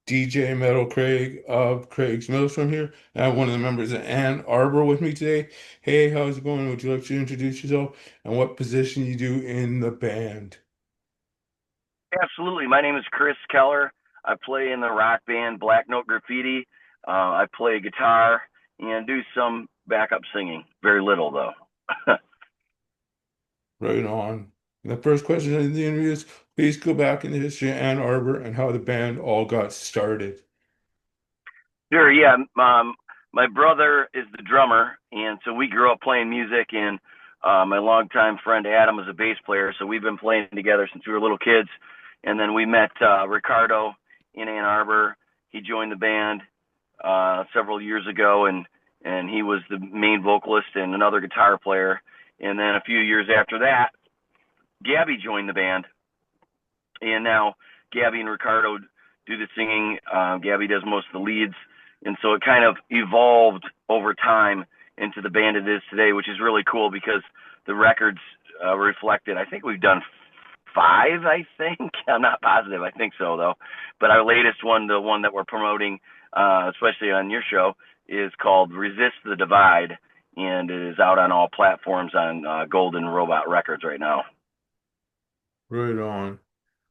DJ Metal Craig of Craig's Mills from here. I have one of the members of Ann Arbor with me today. Hey, how's it going? Would you like to introduce yourself and what position you do in the band? Absolutely. My name is Chris Keller. I play in the rock band Black Note Graffiti. I play guitar and do some backup singing. Very little, though. Right on. And the first question in the interview is, please go back in the history of Ann Arbor and how the band all got started. Sure, yeah. My brother is the drummer, and so we grew up playing music, and my longtime friend Adam is a bass player, so we've been playing together since we were little kids. And then we met Ricardo in Ann Arbor. He joined the band several years ago, and he was the main vocalist and another guitar player. And then a few years after that, Gabby joined the band, and now Gabby and Ricardo do the singing. Gabby does most of the leads, and so it kind of evolved over time into the band it is today, which is really cool because the records reflected. I think we've done five. I think I'm not positive. I think so though. But our latest one, the one that we're promoting, especially on your show, is called "Resist the Divide," and it is out on all platforms on Golden Robot Records right now. Right on.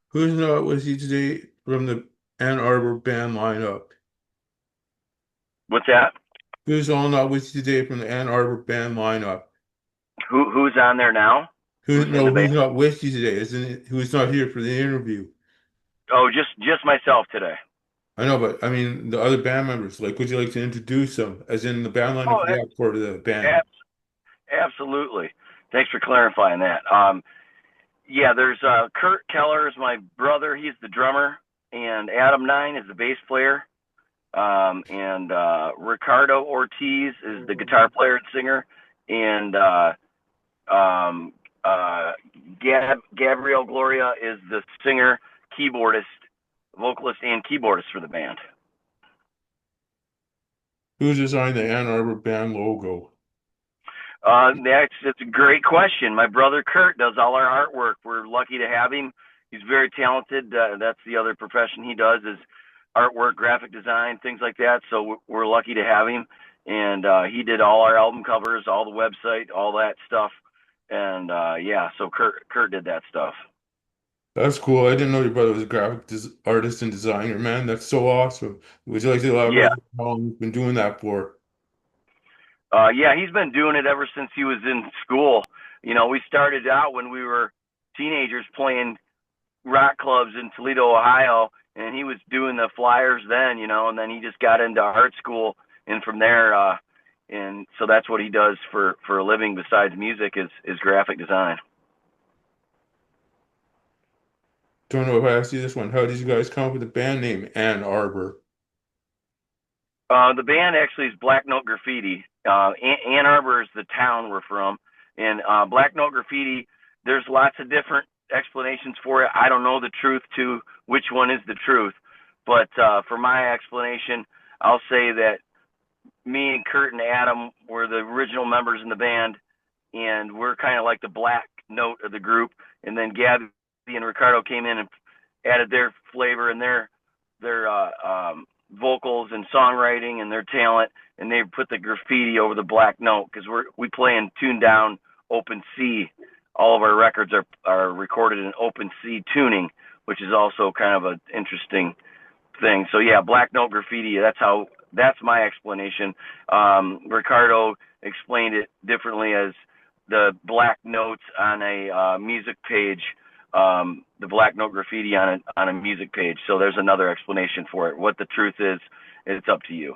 Who's not with you today from the Ann Arbor band lineup? What's that? Who's all not with you today from the Ann Arbor band lineup? Who's on there now? Who Who's in the no, band? who's not with you today? Isn't it? Who's not here for the interview? Oh, just myself today. I know, but I mean the other band members. Like, would you like to introduce them? As in the band lineup, Oh, yeah, part of the band. ab- absolutely. Thanks for clarifying that. Yeah, there's Kurt Keller is my brother. He's the drummer, and Adam Nine is the bass player. And Ricardo Ortiz is the guitar player and singer, and um, uh, Gabriel Gloria is the singer, keyboardist, vocalist, and keyboardist for the band. Who designed the Ann Arbor band logo? That's a great question. My brother Kurt does all our artwork. We're lucky to have him. He's very talented. That's the other profession he does is artwork, graphic design, things like that. So we're lucky to have him. And he did all our album covers, all the website, all that stuff. And yeah, so Kurt did that stuff. That's cool. I didn't know your brother was a graphic artist and designer. Man, that's so awesome. Would you like to Yeah, elaborate on how long you've been doing that for? yeah, he's been doing it ever since he was in school. You know, we started out when we were teenagers playing rock clubs in Toledo, Ohio, and he was doing the flyers then, you know, and then he just got into art school, and from there, and so that's what he does for a living besides music is graphic design. Don't know if I asked you this one. How did you guys come up with the band name Ann Arbor? The band actually is Black Note Graffiti. Ann Arbor is the town we're from, and Black Note Graffiti. There's lots of different explanations for it. I don't know the truth to which one is the truth, but for my explanation, I'll say that me and Kurt and Adam were the original members in the band, and we're kind of like the black note of the group. And then Gabby and Ricardo came in and added their flavor and their vocals and songwriting and their talent, and they put the graffiti over the black note because we play in tuned down open C. All of our records are recorded in open C tuning, which is also kind of an interesting thing. So yeah, black note graffiti. That's my explanation. Ricardo explained it differently as the black notes on a music page, the black note graffiti on a music page. So there's another explanation for it. What the truth is, it's up to you.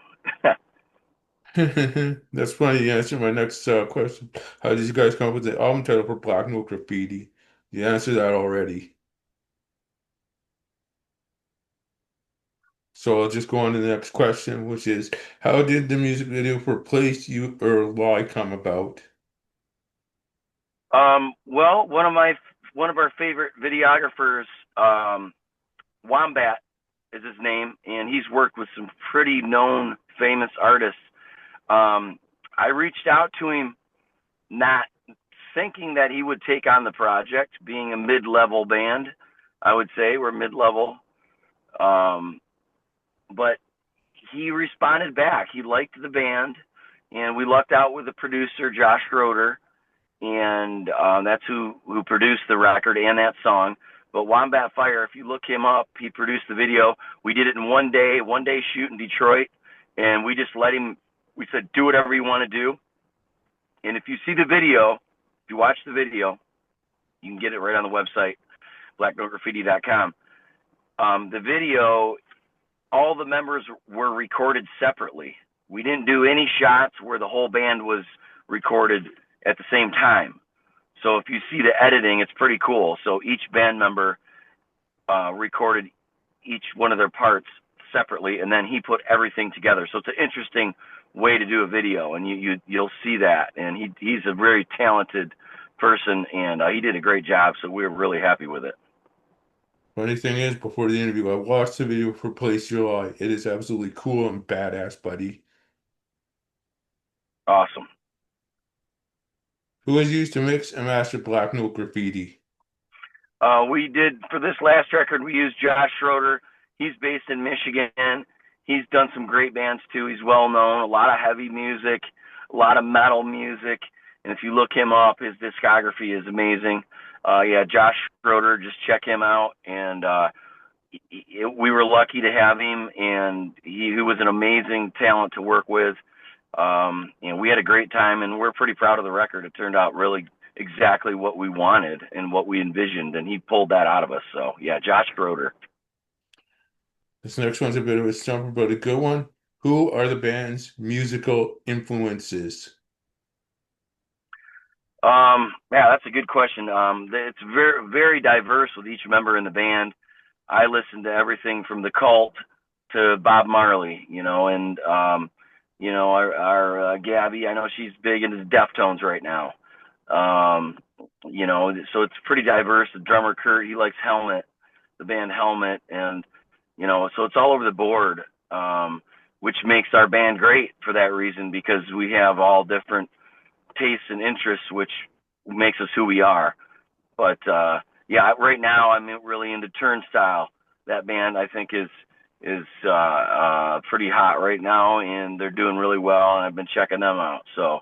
That's funny. You answered my next question. How did you guys come up with the album title for Black Note Graffiti? You answered that already. So I'll just go on to the next question, which is, how did the music video for Place You or Lie come about? Well, one of our favorite videographers, Wombat is his name, and he's worked with some pretty known famous artists. I reached out to him not thinking that he would take on the project, being a mid-level band. I would say we're mid-level. Um, but he responded back. He liked the band, and we lucked out with the producer Josh Schroeder, and that's who produced the record and that song. But Wombat Fire, if you look him up, he produced the video. We did it in one day shoot in Detroit, and we just let him. We said, do whatever you want to do, and if you see the video, if you watch the video, you can get it right on the website, blacknotegraffiti.com. The video, all the members were recorded separately. We didn't do any shots where the whole band was recorded at the same time. So if you see the editing, it's pretty cool. So each band member recorded each one of their parts separately, and then he put everything together. So it's an interesting way to do a video, and you'll see that. And he's a very talented person, and he did a great job. So we were really happy with it. Funny thing is, before the interview, I watched the video for Place July. It is absolutely cool and badass, buddy. Awesome. Who was used to mix and master Black Note Graffiti? We did for this last record. We used Josh Schroeder. He's based in Michigan. He's done some great bands too. He's well known. A lot of heavy music, a lot of metal music. And if you look him up, his discography is amazing. Yeah, Josh Schroeder. Just check him out. And we were lucky to have him, and he was an amazing talent to work with. And we had a great time, and we're pretty proud of the record. It turned out really exactly what we wanted and what we envisioned, and he pulled that out of us. So yeah, Josh Schroeder. This next one's a bit of a stumper, but a good one. Who are the band's musical influences? Yeah, that's a good question. It's very diverse with each member in the band. I listen to everything from the Cult to Bob Marley, and our Gabby. I know she's big into the Deftones right now. Um, so it's pretty diverse. The drummer Kurt, he likes Helmet, the band Helmet, and so it's all over the board, which makes our band great for that reason because we have all different tastes and interests, which makes us who we are. But yeah, right now I'm really into Turnstile. That band I think is pretty hot right now, and they're doing really well, and I've been checking them out. So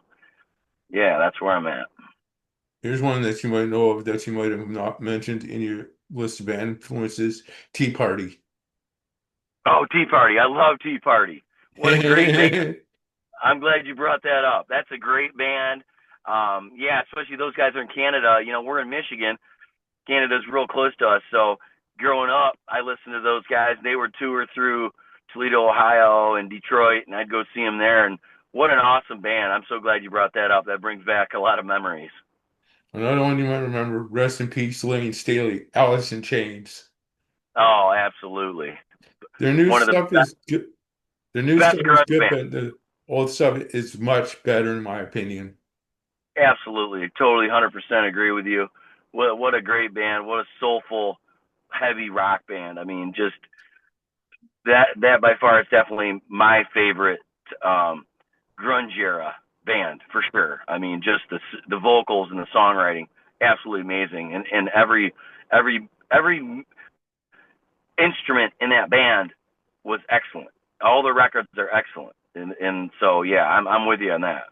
yeah, that's where I'm at. Here's one that you might know of that you might have not mentioned in your list of band influences. Tea Party. Oh, Tea Party! I love Tea Party. What a great band! I'm glad you brought that up. That's a great band. Yeah, especially those guys are in Canada. We're in Michigan. Canada's real close to us. So growing up, I listened to those guys. They would tour through Toledo, Ohio, and Detroit, and I'd go see them there. And what an awesome band! I'm so glad you brought that up. That brings back a lot of memories. Another one you might remember, Rest in Peace, Lane Staley, Alice in Chains. Oh, absolutely. Their new One of the stuff is good. Their new best stuff is grunge good, bands. but the old stuff is much better in my opinion. Absolutely, totally, 100% agree with you. What a great band! What a soulful, heavy rock band. I mean, just that by far is definitely my favorite um, grunge era band for sure. I mean, just the vocals and the songwriting, absolutely amazing, and every instrument in that band was excellent. All the records are excellent, and so yeah, I'm with you on that.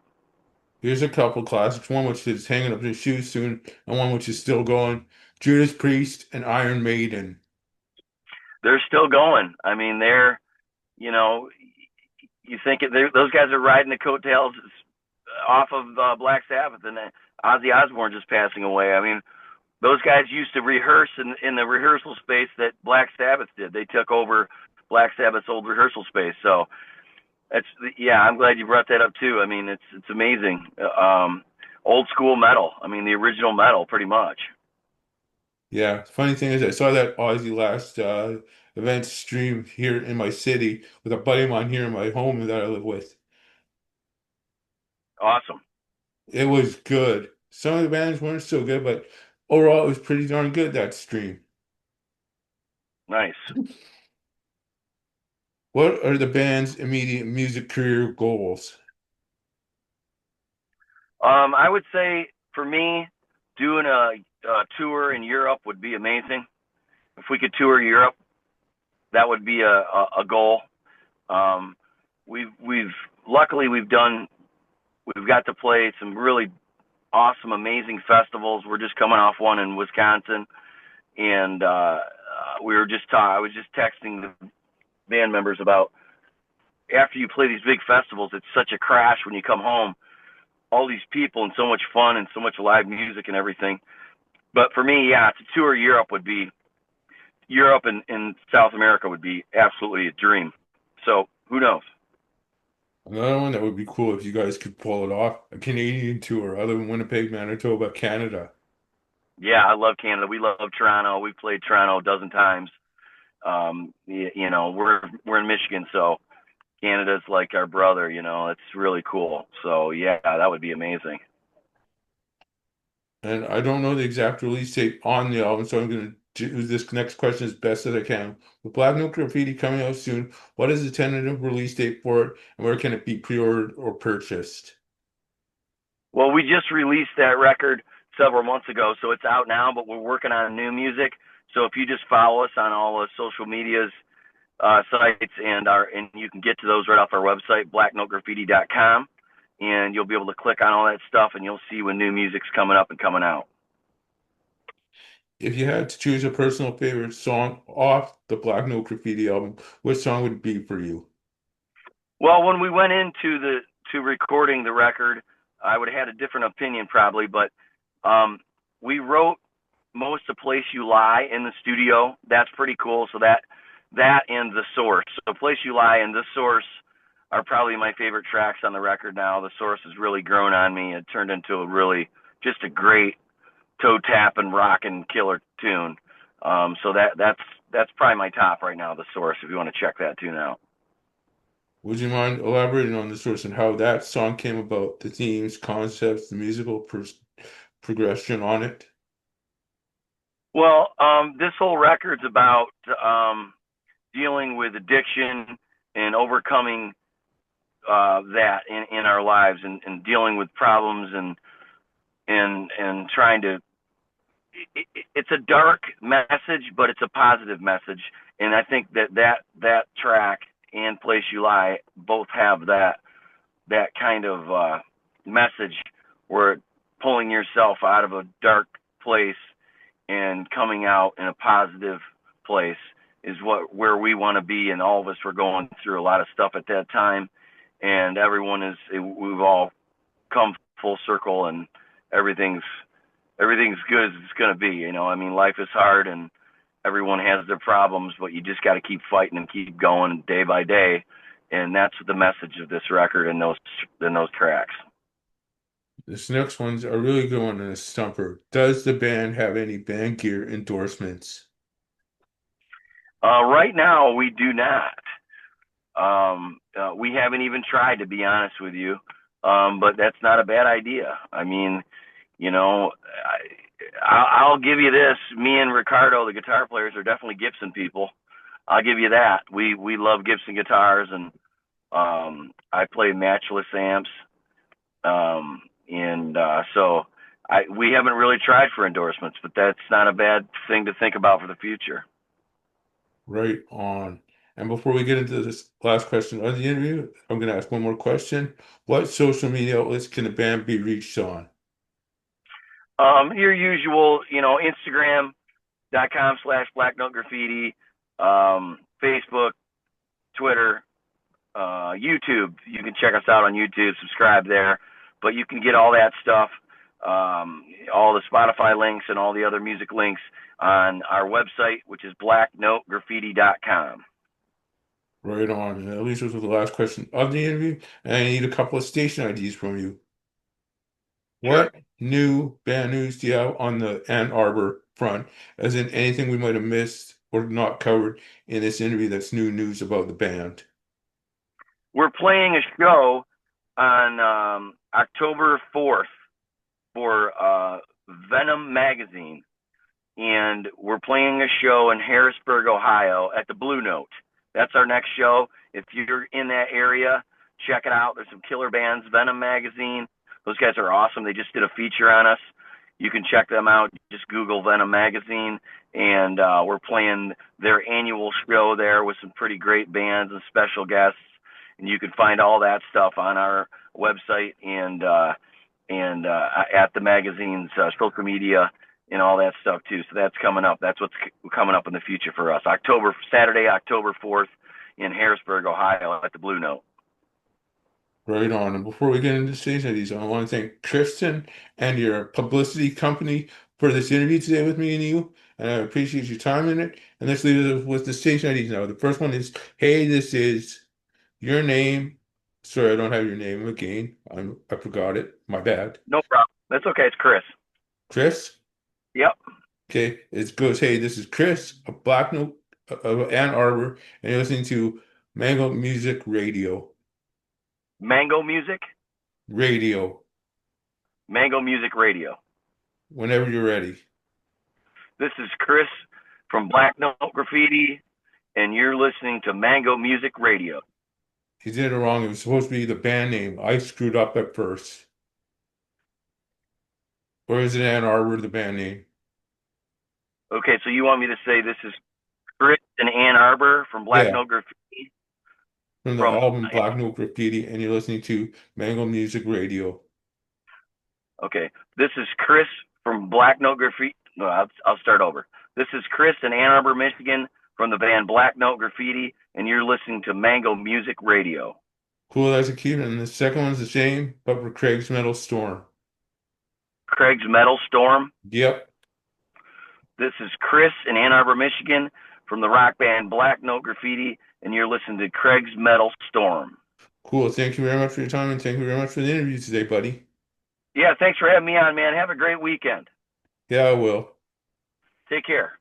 Here's a couple classics, one which is hanging up in shoes soon, and one which is still going. Judas Priest and Iron Maiden. They're still going. I mean, you know you think those guys are riding the coattails off of Black Sabbath, and Ozzy Osbourne just passing away. I mean, those guys used to rehearse in the rehearsal space that Black Sabbath did. They took over Black Sabbath's old rehearsal space. So that's yeah, I'm glad you brought that up too. I mean, it's amazing. Old school metal. I mean, the original metal, pretty much. Yeah, funny thing is, I saw that Ozzy last event stream here in my city with a buddy of mine here in my home that I live with. Awesome, It was good. Some of the bands weren't so good, but overall, it was pretty darn good that stream. nice. What are the band's immediate music career goals? I would say for me, doing a tour in Europe would be amazing. If we could tour Europe, that would be a goal. Um, we've luckily we've got to play some really awesome, amazing festivals. We're just coming off one in Wisconsin, and I was just texting the band members about after you play these big festivals, it's such a crash when you come home. All these people and so much fun and so much live music and everything. But for me, yeah, to tour Europe and South America would be absolutely a dream. So who knows? Another one that would be cool if you guys could pull it off, a Canadian tour other than Winnipeg, Manitoba, Canada. Yeah, I love Canada. We love Toronto. We've played Toronto a dozen times. We're in Michigan, so Canada's like our brother. It's really cool. So yeah, that would be amazing. And I don't know the exact release date on the album, so I'm going to do this next question as best as I can. With Black Milk Graffiti coming out soon, what is the tentative release date for it, and where can it be pre-ordered or purchased? Well, we just released that record several months ago, so it's out now. But we're working on new music. So if you just follow us on all the social medias, sites, and you can get to those right off our website, blacknotegraffiti.com, and you'll be able to click on all that stuff, and you'll see when new music's coming up and coming out. If you had to choose a personal favorite song off the Black Milk Graffiti album, which song would it be for you? Well, when we went into the to recording the record, I would have had a different opinion probably, but um, we wrote most of Place You Lie in the studio. That's pretty cool. So that and The Source. So Place You Lie and The Source are probably my favorite tracks on the record now. The Source has really grown on me. It turned into a really just a great toe tap and rock and killer tune. So that's probably my top right now, The Source, if you want to check that tune out. Would you mind elaborating on the source and how that song came about, the themes, concepts, the musical progression on it? Well, this whole record's about dealing with addiction and overcoming that in our lives, and dealing with problems and trying to. It's a dark message, but it's a positive message, and I think that track and Place You Lie both have that kind of message where pulling yourself out of a dark place and coming out in a positive place is where we want to be, and all of us were going through a lot of stuff at that time, and we've all come full circle, and everything's everything's good as it's going to be. I mean, life is hard, and everyone has their problems, but you just got to keep fighting and keep going day by day, and that's the message of this record and those tracks. This next one's a really good one and a stumper. Does the band have any band gear endorsements? Right now, we do not. We haven't even tried, to be honest with you, but that's not a bad idea. I mean, you know, I'll give you this. Me and Ricardo, the guitar players, are definitely Gibson people. I'll give you that. We love Gibson guitars, and I play matchless amps, and so we haven't really tried for endorsements, but that's not a bad thing to think about for the future. Right on. And before we get into this last question of the interview, I'm going to ask one more question. What social media outlets can the band be reached on? Your usual, Instagram.com/Black Note Graffiti, Facebook, Twitter, YouTube. You can check us out on YouTube, subscribe there, but you can get all that stuff, all the Spotify links and all the other music links on our website, which is blacknotegraffiti.com. Right on. And at least this was the last question of the interview. And I need a couple of station IDs from you. Sure. What new band news do you have on the Ann Arbor front? As in anything we might have missed or not covered in this interview that's new news about the band? We're playing a show on October 4th for Venom Magazine, and we're playing a show in Harrisburg, Ohio at the Blue Note. That's our next show. If you're in that area, check it out. There's some killer bands, Venom Magazine. Those guys are awesome. They just did a feature on us. You can check them out. Just Google Venom Magazine, and we're playing their annual show there with some pretty great bands and special guests. And you can find all that stuff on our website and at the magazine's social media and all that stuff too. So that's coming up. That's what's coming up in the future for us. Saturday, October 4th in Harrisburg, Ohio at the Blue Note. Right on. And before we get into station IDs, I want to thank Kristen and your publicity company for this interview today with me and you. And I appreciate your time in it. And let's leave it with the station IDs now. The first one is, hey, this is your name. Sorry, I don't have your name again. I forgot it. My bad. No problem. That's okay. It's Chris. Chris? Yep. Okay. It goes, hey, this is Chris of Black Note of Ann Arbor, and you're listening to Mango Music Radio. Mango Music. Radio. Mango Music Radio. Whenever you're ready. This is Chris from Black Note Graffiti, and you're listening to Mango Music Radio. He did it wrong. It was supposed to be the band name. I screwed up at first. Or is it Ann Arbor, the band name? Okay, so you want me to say this is Chris in Ann Arbor from Black Yeah, Note Graffiti from the from album Black Note Graffiti, and you're listening to Mango Music Radio. Okay, this is Chris from Black Note Graffiti. No, I'll start over. This is Chris in Ann Arbor, Michigan from the band Black Note Graffiti, and you're listening to Mango Music Radio. Cool as a kid. And the second one's the same, but for Craig's Metal Storm. Craig's Metal Storm. Yep. This is Chris in Ann Arbor, Michigan from the rock band Black Note Graffiti, and you're listening to Craig's Metal Storm. Cool. Thank you very much for your time, and thank you very much for the interview today, buddy. Yeah, thanks for having me on, man. Have a great weekend. Yeah, I will. Take care.